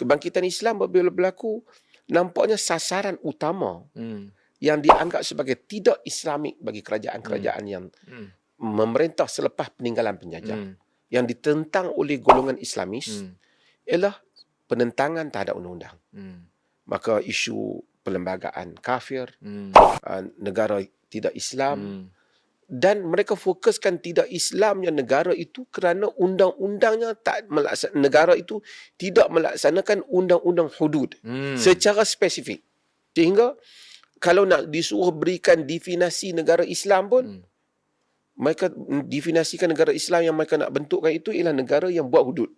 kebangkitan Islam bila berlaku, nampaknya sasaran utama yang dianggap sebagai tidak Islamik bagi kerajaan-kerajaan yang memerintah selepas peninggalan penjajah, yang ditentang oleh golongan Islamis, ialah penentangan terhadap undang-undang. Maka isu perlembagaan kafir, negara tidak Islam, dan mereka fokuskan tidak Islamnya negara itu kerana undang-undangnya negara itu tidak melaksanakan undang-undang hudud secara spesifik. Sehingga kalau nak disuruh berikan definisi negara Islam pun, mereka definisikan negara Islam yang mereka nak bentukkan itu ialah negara yang buat hudud.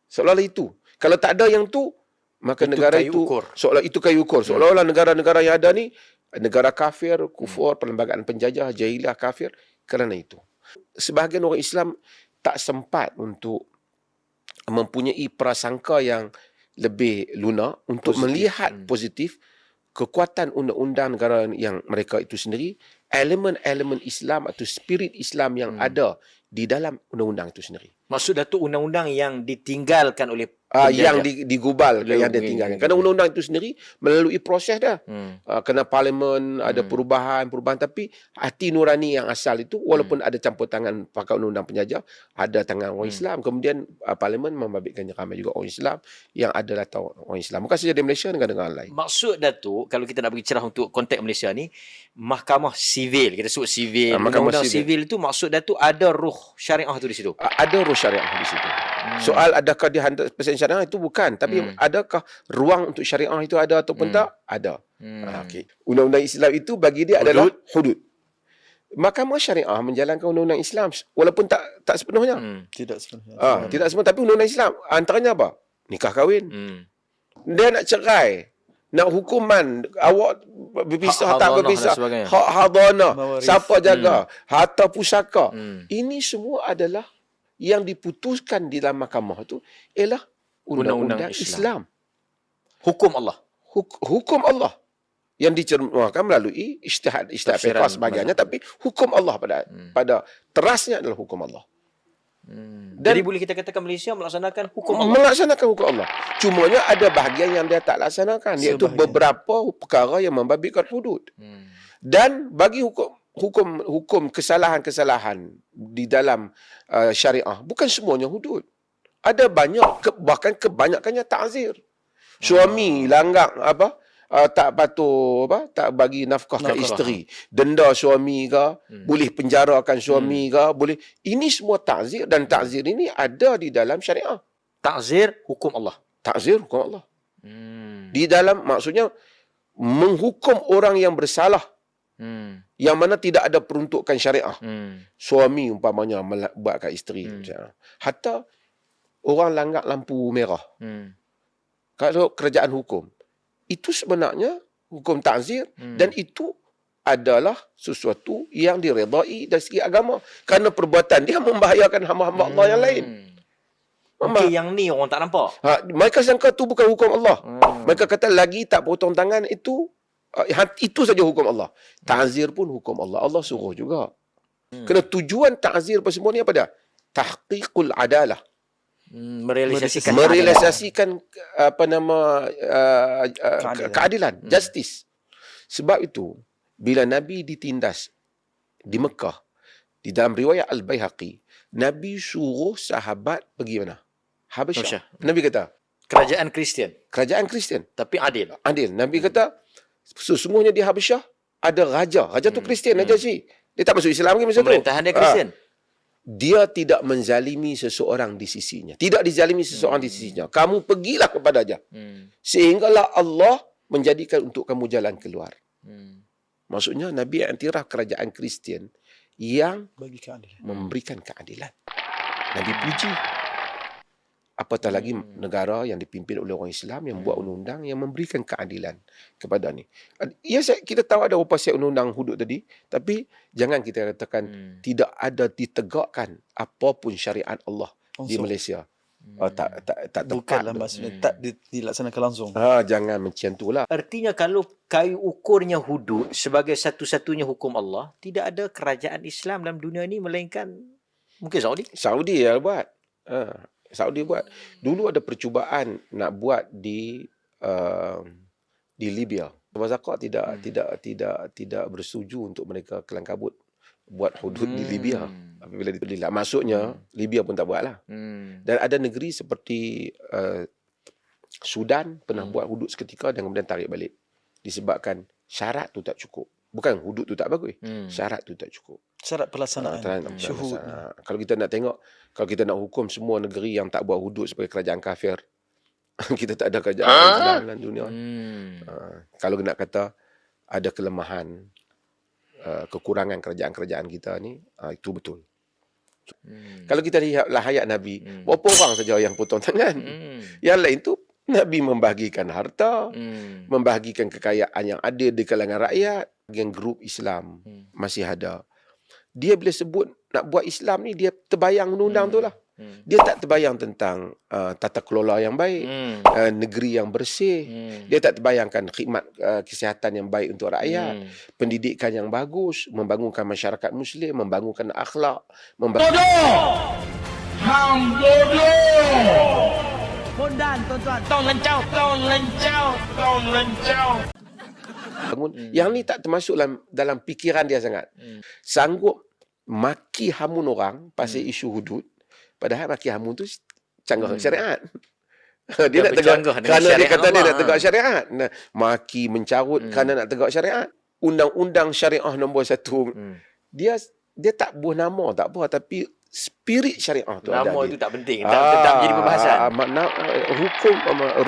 Seolah-olah itu. Kalau tak ada yang tu, maka itu negara itu seolah itu kayu ukur. Seolah-olah negara-negara yang ada ni negara kafir, kufur, perlembagaan penjajah, jahiliah kafir kerana itu. Sebahagian orang Islam tak sempat untuk mempunyai prasangka yang lebih lunak untuk melihat positif kekuatan undang-undang negara yang mereka itu sendiri, elemen-elemen Islam atau spirit Islam yang ada di dalam undang-undang itu sendiri. Maksud Datuk undang-undang yang ditinggalkan oleh yang digubal, yang ditinggalkan. Kerana undang-undang itu sendiri melalui proses dah. Kena parlimen, ada perubahan-perubahan. Tapi hati nurani yang asal itu, walaupun ada campur tangan pakai undang-undang penjajah, ada tangan orang Islam. Kemudian parlimen membabitkan ramai juga orang Islam yang ada latar orang Islam. Bukan saja di Malaysia, negara-negara lain. Maksud Datuk, kalau kita nak bagi cerah untuk konteks Malaysia ni, mahkamah sivil, kita sebut sivil, undang-undang sivil itu maksud Datuk ada ruh syariah tu di situ? Ada ruh syariah di situ. Soal adakah dia 100% syariah itu bukan, tapi adakah ruang untuk syariah itu ada ataupun tak? Ada. Okay. Undang-undang Islam itu bagi dia adalah hudud. Mahkamah syariah menjalankan undang-undang Islam walaupun tak sepenuhnya. Tidak sepenuhnya. Tidak sepenuhnya, tapi undang-undang Islam antaranya apa? Nikah kahwin. Dia nak cerai, nak hukuman, awak berpisah tak berpisah, hak hadanah, siapa jaga, harta pusaka. Ini semua adalah yang diputuskan di dalam mahkamah itu ialah undang-undang Islam. Hukum Allah. Hukum Allah yang dicermahkan melalui ijtihad fiqh sebagainya, tapi hukum Allah pada terasnya adalah hukum Allah. Dan jadi boleh kita katakan Malaysia melaksanakan hukum Allah. Melaksanakan hukum Allah. Cumanya ada bahagian yang dia tak laksanakan, iaitu beberapa perkara yang membabitkan hudud. Dan bagi hukum kesalahan-kesalahan di dalam syariah bukan semuanya hudud. Ada banyak, bahkan kebanyakannya ta'zir. Suami langgar tak patuh tak bagi nafkah ke isteri, denda suami ke, boleh penjarakan suami ke, boleh. Ini semua ta'zir, dan ta'zir ini ada di dalam syariah. Ta'zir hukum Allah. Ta'zir hukum Allah. Di dalam, maksudnya menghukum orang yang bersalah, yang mana tidak ada peruntukan syariah. Suami umpamanya buat kat isteri. Hatta orang langgar lampu merah. Kalau kerajaan hukum, itu sebenarnya hukum ta'zir, dan itu adalah sesuatu yang diredai dari segi agama. Kerana perbuatan dia membahayakan hamba-hamba Allah yang lain. Okay, yang ni orang tak nampak. Mereka sangka tu bukan hukum Allah. Mereka kata lagi tak potong tangan itu saja hukum Allah. Ta'zir pun hukum Allah. Allah suruh juga. Kerana tujuan ta'zir apa semua ni apa dia? Tahqiqul adalah. Merealisasikan keadilan, justice. Sebab itu bila Nabi ditindas di Mekah, di dalam riwayat Al-Baihaqi, Nabi suruh sahabat pergi mana? Habasyah. Nabi kata kerajaan Kristian tapi adil. Nabi kata sesungguhnya di Habasyah ada raja tu Kristian, Raja Syi. Dia tak masuk Islam lagi masa tu. Pemerintahan dia Kristian. Dia tidak menzalimi seseorang di sisinya. Tidak dizalimi seseorang di sisinya. Kamu pergilah kepada dia. Sehinggalah Allah menjadikan untuk kamu jalan keluar. Maksudnya Nabi iktiraf kerajaan Kristian yang memberikan keadilan. Nabi puji. Apatah lagi negara yang dipimpin oleh orang Islam yang buat undang-undang yang memberikan keadilan kepada ni. Ya, kita tahu ada beberapa set undang-undang hudud tadi, tapi jangan kita katakan tidak ada ditegakkan apapun syariat Allah di Malaysia. Tak tepat. Bukanlah maksudnya tak dilaksanakan langsung. Jangan macam itulah. Artinya kalau kayu ukurnya hudud sebagai satu-satunya hukum Allah, tidak ada kerajaan Islam dalam dunia ini melainkan mungkin Saudi. Saudi yang buat. Saudi buat. Dulu ada percubaan nak buat di Libya. Mazakak tidak bersetuju untuk mereka kelang kabut buat hudud di Libya. Apabila diperdilah. Maksudnya Libya pun tak buatlah. Dan ada negeri seperti Sudan pernah buat hudud seketika dan kemudian tarik balik. Disebabkan syarat tu tak cukup. Bukan hudud tu tak bagus. Syarat tu tak cukup. Syarat pelaksanaan. Syuhud. Kalau kita nak tengok, kalau kita nak hukum semua negeri yang tak buat hudud sebagai kerajaan kafir, kita tak ada kerajaan Islam dalam dunia. Kalau nak kata ada kelemahan, kekurangan kerajaan-kerajaan kita ni, itu betul. Kalau kita lihatlah hayat Nabi, berapa orang saja yang potong tangan. Yang lain tu Nabi membahagikan harta, membahagikan kekayaan yang ada di kalangan rakyat. Yang grup Islam masih ada. Dia bila sebut nak buat Islam ni, dia terbayang undang-undang tu lah. Dia tak terbayang tentang tata kelola yang baik, negeri yang bersih. Dia tak terbayangkan khidmat kesihatan yang baik untuk rakyat, pendidikan yang bagus, membangunkan masyarakat Muslim, membangunkan akhlak. Hang bodoh! Bondan, tuan-tuan. Tong lencau. Yang ni tak termasuk dalam fikiran dia sangat. Sanggup maki hamun orang pasal isu hudud, padahal maki hamun tu canggah syariat. Dia nak tegak kerana dia kata dia nak tegak syariat. Nah, maki mencarut kerana nak tegak syariat. Undang-undang syariah nombor 1. Dia tak buah nama, tak apa, tapi spirit syariah tu ada. Nama itu tak penting, tak menjadi pembahasan. Hukum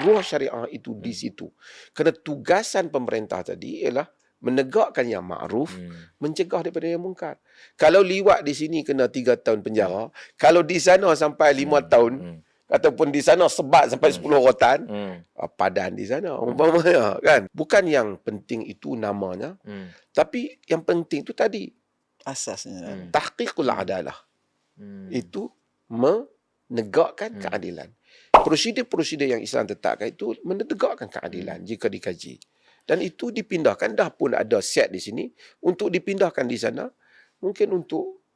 ruh syariah itu di situ. Kerana tugasan pemerintah tadi ialah menegakkan yang makruf, mencegah daripada yang mungkar. Kalau liwat di sini kena 3 tahun penjara, kalau di sana sampai 5 tahun, ataupun di sana sebat sampai 10 rotan, padan di sana umpamanya, kan. Bukan yang penting itu namanya, tapi yang penting itu tadi Asasnya. tahqiqul adalah. Itu menegakkan keadilan. Prosedur-prosedur yang Islam tetapkan itu menegakkan keadilan jika dikaji. Dan itu dipindahkan, dah pun ada set di sini untuk dipindahkan di sana. Mungkin untuk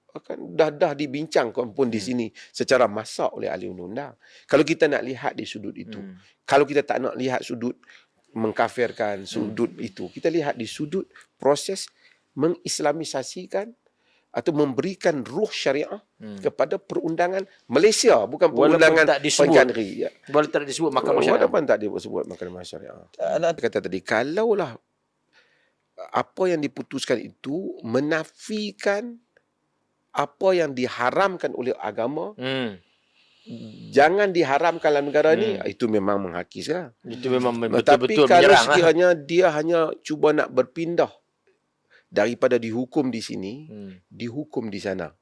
dah dibincangkan pun di sini secara masak oleh ahli undang-undang. Kalau kita nak lihat di sudut itu. Kalau kita tak nak lihat sudut mengkafirkan sudut itu, kita lihat di sudut proses mengislamisasikan atau memberikan ruh syariah kepada perundangan Malaysia, bukan perundangan peringkat negeri. Walaupun tak disebut mahkamah syariah. Walaupun tak disebut mahkamah syariah. Kata tadi, kalaulah apa yang diputuskan itu menafikan apa yang diharamkan oleh agama, jangan diharamkan dalam negara ni, itu memang menghakis lah. Itu memang Tapi betul-betul kalau menyerang sekiranya dia hanya cuba nak berpindah daripada dihukum di sini, dihukum di sana.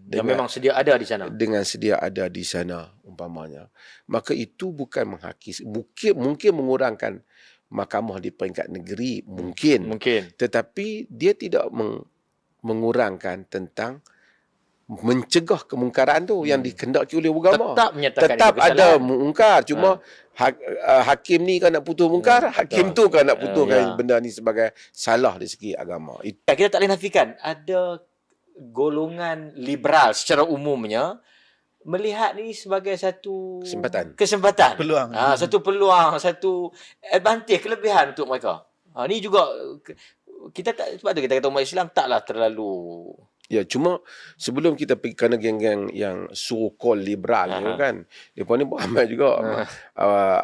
Dan memang sedia ada di sana. Dengan sedia ada di sana, umpamanya. Maka itu bukan menghakis. Mungkin mengurangkan mahkamah di peringkat negeri. Mungkin. Tetapi dia tidak mengurangkan tentang mencegah kemungkaran tu yang dikendaki oleh agama. Tetap menyatakan tetap ada mungkar. Cuma hakim ni kan nak putus mungkar, hakim tu kan nak putuskan benda ni sebagai salah dari segi agama. Kita tak boleh nafikan ada golongan liberal secara umumnya melihat ni sebagai satu kesempatan. Peluang. Satu peluang, satu advantage, kelebihan untuk mereka. Ni juga kita tak, sebab tu kita kata umat Islam taklah terlalu. Ya, cuma sebelum kita pergi kerana geng-geng yang so-called liberal ni kan, mereka ni beramai juga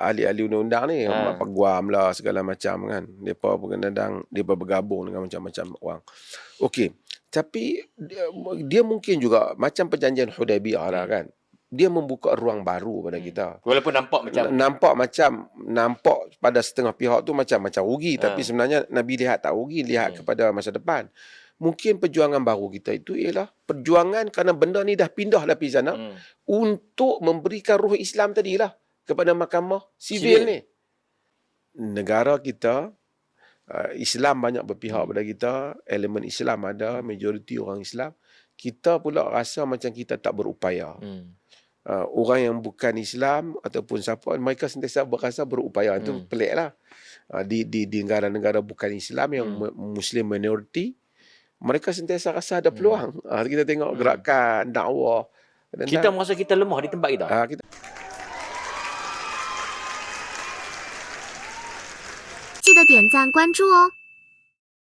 ahli-ahli undang-undang ni, peguam lah segala macam kan. Mereka kadang-kadang mereka bergabung dengan macam-macam orang. Okey, tapi dia mungkin juga macam perjanjian Hudaibiyah lah kan. Dia membuka ruang baru pada kita. Walaupun nampak pada setengah pihak tu macam rugi, tapi sebenarnya Nabi lihat tak rugi, lihat kepada masa depan. Mungkin perjuangan baru kita itu ialah perjuangan kerana benda ni dah pindah dari sana untuk memberikan ruh Islam tadilah kepada mahkamah sivil ni. Negara kita, Islam banyak berpihak pada kita, elemen Islam ada, majoriti orang Islam. Kita pula rasa macam kita tak berupaya. Orang yang bukan Islam ataupun siapa, mereka sentiasa berasa berupaya. Itu pelik lah. Di negara-negara bukan Islam yang Muslim minoriti, mereka sentiasa rasa ada peluang. Kita tengok gerakan dakwah. Kita merasa kita lemah di tempat kita. 记得点赞关注哦。